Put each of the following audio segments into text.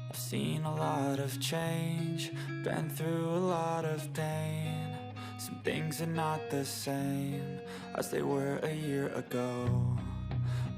I've seen a lot of change, been through a lot of pain. Some things are not the same as they were a year ago,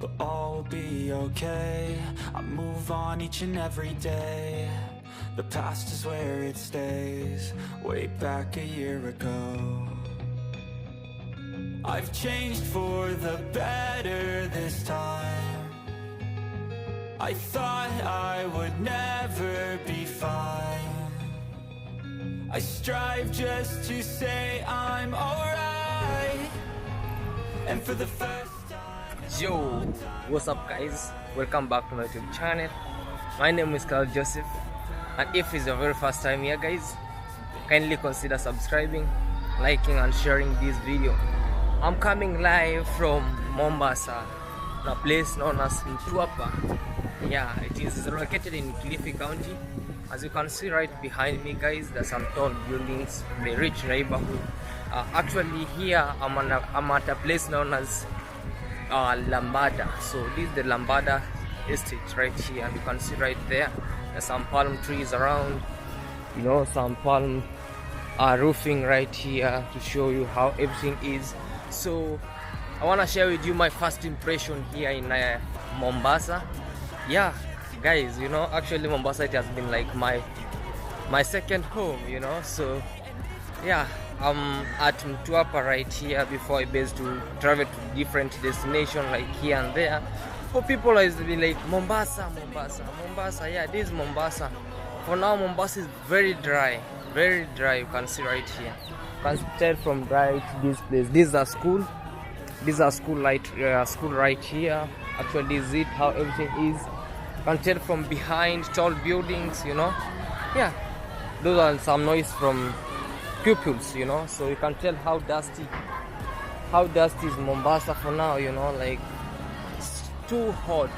but all will be okay. I move on each and every day. The past is where it stays, way back a year ago. I've changed for the better this time. I thought I would never be fine. I strive just to say I'm alright. And for the first time, Yo, what's up guys? Welcome back to my YouTube channel. My name is Claude Joseph, and if it's your very first time here guys, kindly consider subscribing, liking and sharing this video. I'm coming live from Mombasa, a place known as Mtwapa. Yeah, it is located in Kilifi County. As you can see right behind me guys, there's some tall buildings, the rich neighborhood. Actually here I'm at a place known as Lambada. So this is the Lambada estate right here. You can see right there, there's some palm trees around, you know, some palm roofing right here to show you how everything is. So I want to share with you my first impression here in Mombasa. Yeah guys, you know, actually Mombasa, it has been like my second home, you know. So yeah, I'm at Mtwapa right here before I base to travel to different destinations like here and there. For people is be like Mombasa. Yeah, this is Mombasa. For now Mombasa is very dry. You can see right here. You can tell from right this place. This is a school. This is a school right here. Actually, this is it how everything is. You can tell from behind tall buildings, you know. Yeah, those are some noise from pupils, you know. So you can tell how dusty is Mombasa for now, you know. Like it's too hot,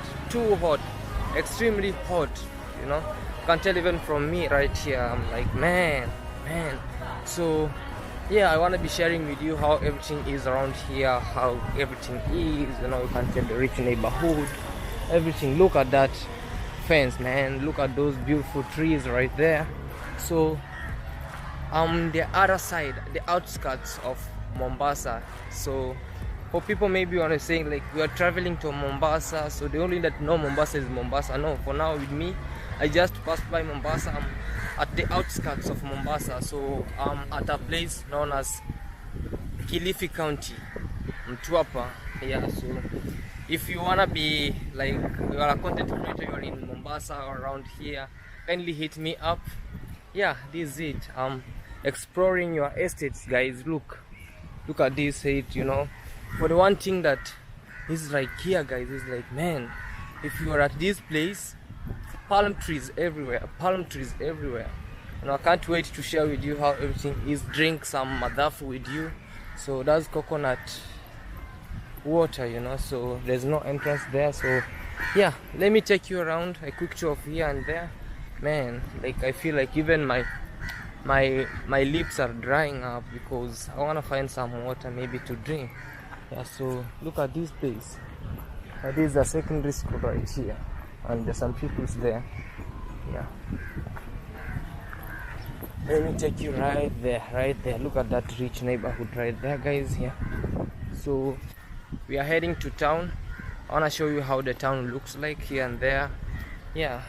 extremely hot, you know. You can tell even from me right here. I'm like man. So yeah, I want to be sharing with you how everything is around here, how everything is, you know. You can tell the rich neighborhood, everything. Look at that fence, man. Look at those beautiful trees right there. So the other side, the outskirts of Mombasa. So for people maybe want to say like we are traveling to Mombasa, so the only that know Mombasa is Mombasa. No, for now with me, I just passed by Mombasa. I'm at the outskirts of Mombasa, so I'm at a place known as Kilifi County, Mtwapa. Yeah, so if you wanna be like you are a content creator, you're in Mombasa or around here, kindly hit me up. Yeah, this is it. I'm exploring your estates, guys. Look at this estate, you know. For the one thing that is like here, guys, is like man, if you are at this place, palm trees everywhere, and I can't wait to share with you how everything is. Drink some madafu with you. So that's coconut water, you know. So there's no entrance there, so yeah, let me take you around, a quick tour of here and there. Man, like I feel like even my lips are drying up because I want to find some water maybe to drink. Yeah, so look at this place. This is a secondary school right here, and there's some people there. Yeah, let me take you right there. Look at that rich neighborhood right there, guys. Here, so we are heading to town. I want to show you how the town looks like here and there. Yeah,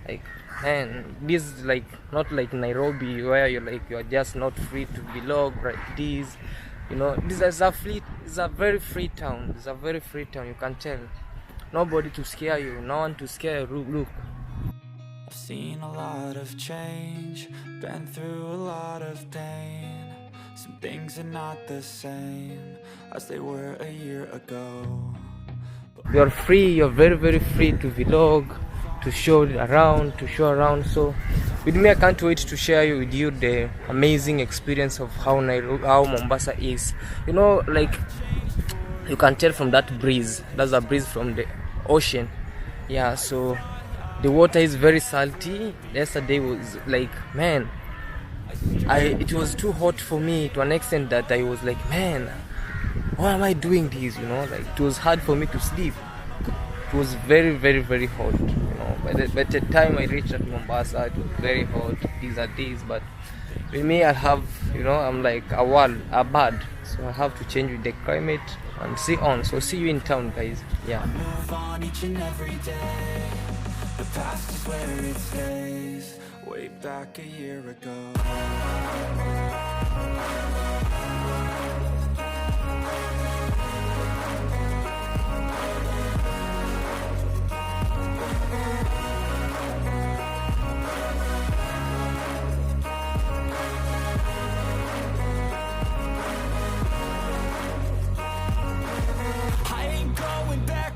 like man, this is like not like Nairobi where you're just not free to vlog like this. You know, this is a very free town. It's a very free town. You can tell. Nobody to scare you. No one to scare you. Look. I've seen a lot of change, been through a lot of pain. Some things are not the same as they were a year ago. You're free. You're very free to vlog, to show around. So with me, I can't wait to share with you the amazing experience of how Mombasa is. You know, like you can tell from that breeze. That's a breeze from the ocean. Yeah, so the water is very salty. Yesterday was like man, it was too hot for me to an extent that I was like man, why am I doing this? You know, like it was hard for me to sleep. It was very hot, you know. By the time I reached at Mombasa, it was very hot. These are days, but with me, I have, I'm like a bird, so I have to change with the climate and see on. So see you in town, guys. Yeah. Move on each and every day. The past is where it stays. Way back a year ago.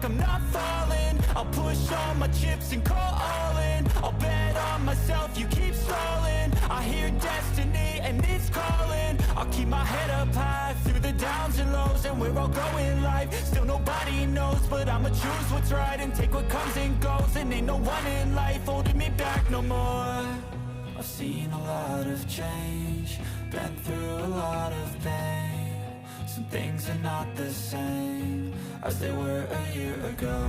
I'm not falling. I'll push all my chips and call all in. I'll bet on myself, you keep stalling. I hear destiny and it's calling. I'll keep my head up high through the downs and lows. And we're all going live, still nobody knows. But I'ma choose what's right and take what comes and goes. And ain't no one in life holding me back no more. I've seen a lot of change, been through a lot of pain. Some things are not the same as they were a year ago,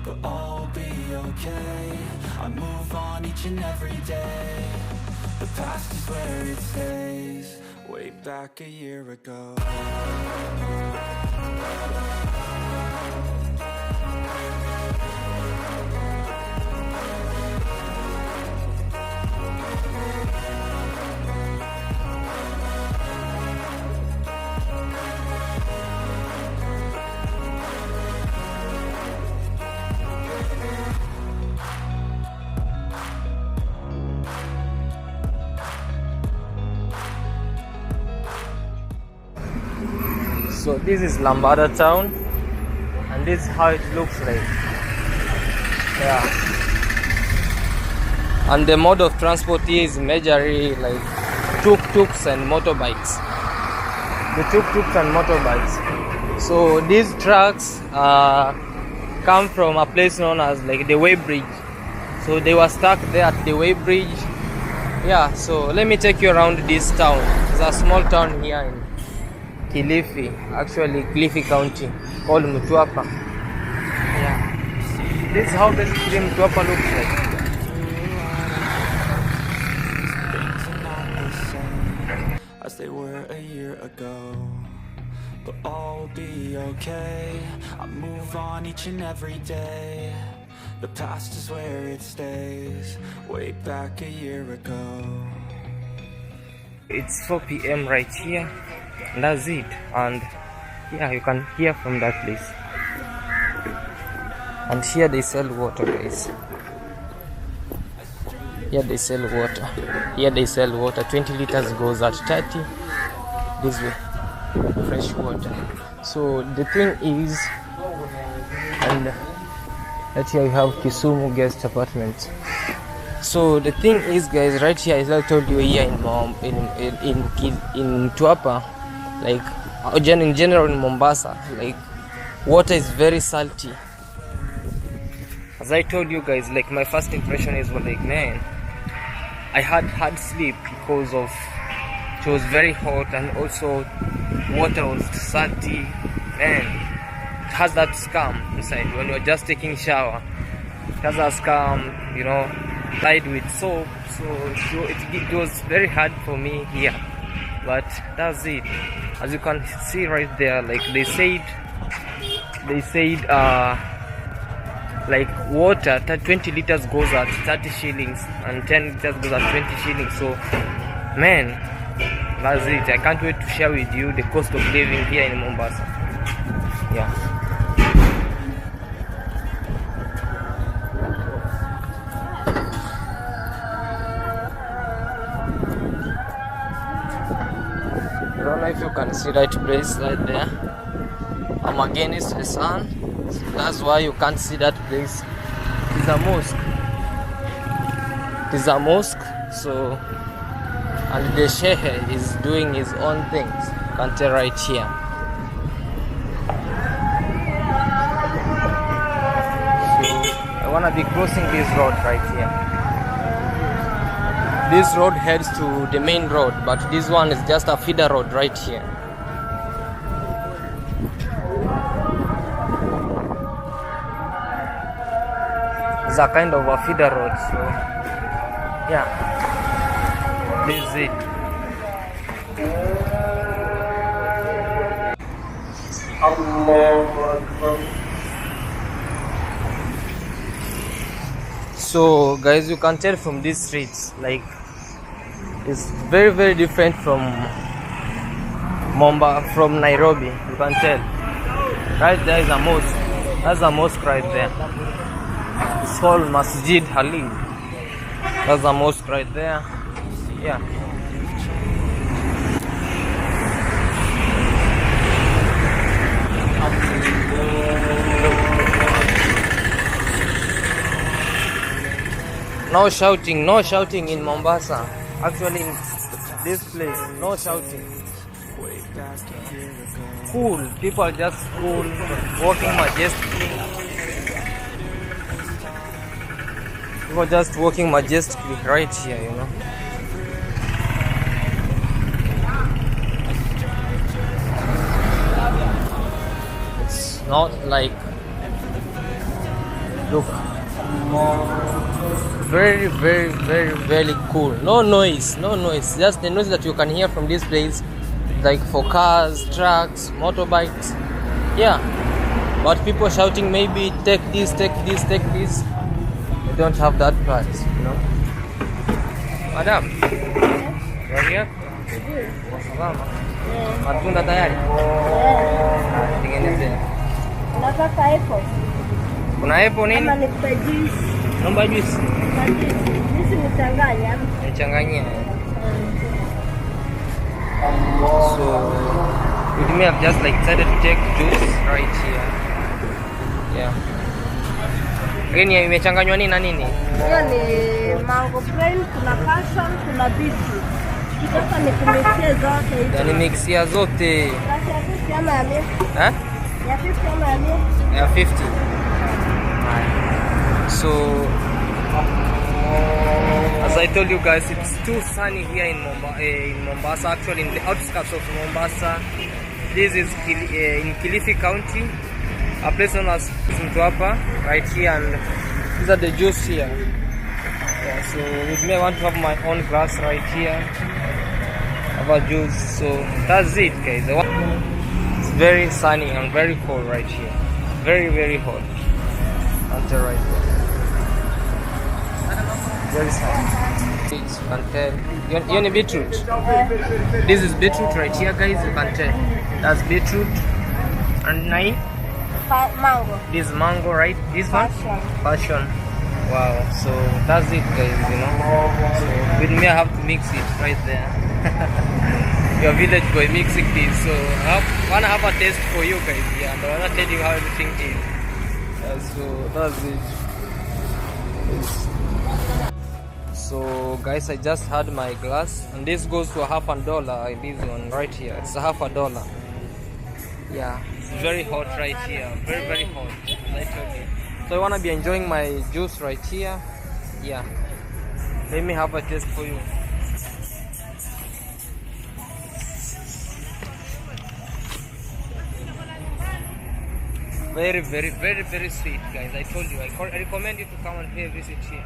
but all will be okay. I move on each and every day. The past is where it stays. Way back a year ago. So this is Lambada town, and this is how it looks like. Yeah. And the mode of transport here is majorly like tuk-tuks and motorbikes. The tuk-tuks and motorbikes. So these trucks come from a place known as like the Way Bridge. So they were stuck there at the Way Bridge. Yeah, so let me take you around this town. It's a small town here in Kilifi, actually Kilifi County, called Mtwapa. Yeah. This is how basically Mtwapa looks like. As they were a year ago, but all will be okay. I move on each and every day. The past is where it stays. Way back a year ago. It's 4 p.m. right here. And that's it. And yeah, you can hear from that place. And here they sell water, guys. Here they sell water. Here they sell water. 20 liters goes at 30. This way, fresh water. So the thing is, and right here you have Kisumu guest apartments. So the thing is, guys, right here, as I told you, here in Mtwapa, like in general in Mombasa, like water is very salty. As I told you guys, like my first impression is like, man, I had hard sleep because of it was very hot, and also water was salty. Man, it has that scum inside when you're just taking shower. It has a scum, you know, tied with soap. So it was very hard for me here, but that's it. As you can see right there, like they said like water 20 liters goes at 30 shillings and 10 liters goes at 20 shillings. So man, that's it. I can't wait to share with you the cost of living here in Mombasa. Yeah. I don't know if you can see that place right there. I'm against the sun, so that's why you can't see that place. It's a mosque. It's a mosque. So, and the sheikh is doing his own things. You can tell right here. So I wanna be crossing this road right here. This road heads to the main road, but this one is just a feeder road right here. As is a kind of a feeder road. So yeah, this is it. So guys, you can tell from these streets, like it's very different from from Nairobi. You can tell. Right there is a mosque. That's a mosque right there. It's called Masjid Halim. That's a mosque right there. Yeah. No shouting in Mombasa. Actually, in this place, no shouting. Cool, people are just cool, walking majestically. People are just walking majestically right here, you know. It's not like, look, very cool. No noise, just the noise that you can hear from this place, like for cars, trucks, motorbikes. Yeah, but people shouting, maybe take this, they don't have that part, you know. Madam, you're here? Salama. Matunda tayari? Tengenezea. Unataka apple? Kuna apple nini? Kama nikupe juice. Naomba juice. Juice nichanganya. Nichanganyia. So with me, I've just like decided to take juice right here. Yeah. Green imechanganywa nini na nini? Hiyo ni mango plain, kuna passion, kuna beetroot. Sasa nikumixie zote hizo. Yani mixia zote. Basi ya 50 ama ya 100? Eh? Ya 50 ama ya 100? Ya 50. So as I told you guys, it's too sunny here in Mombasa. Actually, in the outskirts of Mombasa. This is in Kilifi County, a place known as Mtwapa, right here, and these are the juice here. Yeah, so with me, I want to have my own glass right here, have a juice. So that's it, guys. It's very sunny and very cold right here. Very hot. Until right there. Very sunny. You can tell. You need beetroot. This is beetroot right here, guys. You can tell. That's beetroot. And nine. Mango. This mango, right? This one? Passion. Wow. So that's it, guys. You know. So with me, I have to mix it right there. Your village boy mixing this. So I wanna have a taste for you guys. Yeah. And I wanna tell you how everything is. So that's it. So guys, I just had my glass, and this goes to $50. This one right here, it's $50. Yeah, it's very hot right here, very hot, as I told you. So I want to be enjoying my juice right here. Yeah, let me have a taste for you. Very sweet, guys. I told you, I recommend you to come and pay a visit here.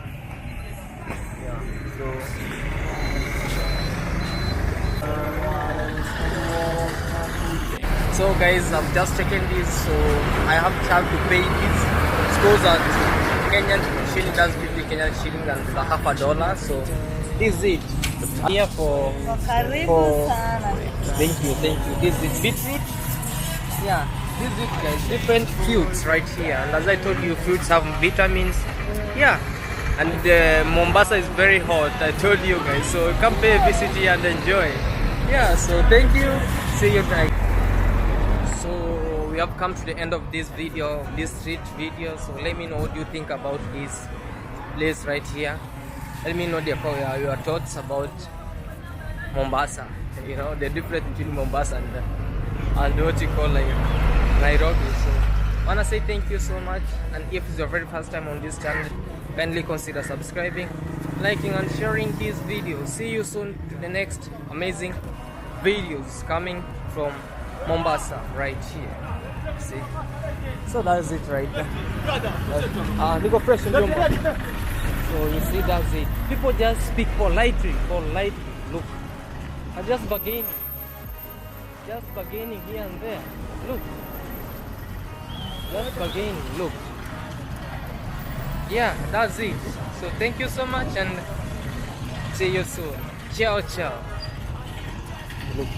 Yeah, so guys, I've just taken this, so I have to pay this. It goes at Kenyan shilling, that's 50 Kenyan shilling, and it's $50. So this is it. Here for thank you. This is beetroot. Yeah, this is it, guys. Different fruits right here, and as I told you, fruits have vitamins. Yeah. And Mombasa is very hot, I told you guys, so come pay a visit here and enjoy. Yeah, so thank you, see you next. So we have come to the end of this video, this street video. So let me know what you think about this place right here. Let me know your thoughts about Mombasa, you know, the difference between Mombasa and what you call like Nairobi. So I wanna say thank you so much, and if it's your very first time on this channel, kindly consider subscribing, liking and sharing this video. See you soon to the next amazing videos coming from Mombasa right here. See. So that's it right there. Niko fresh in Jumbo. So you see, that's it. People just speak politely. Look, I'm just bargaining here and there. Look, just bargaining. Look, yeah, that's it. So thank you so much and see you soon. Ciao, ciao. Look.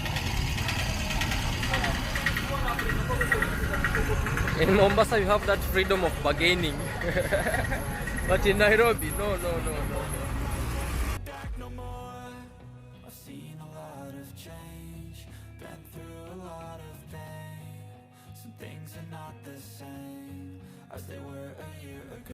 In Mombasa, you have that freedom of bargaining, but in Nairobi, no. Back no more. I've seen a lot of change, been through a lot of pain. Some things are not the same as they were a year ago.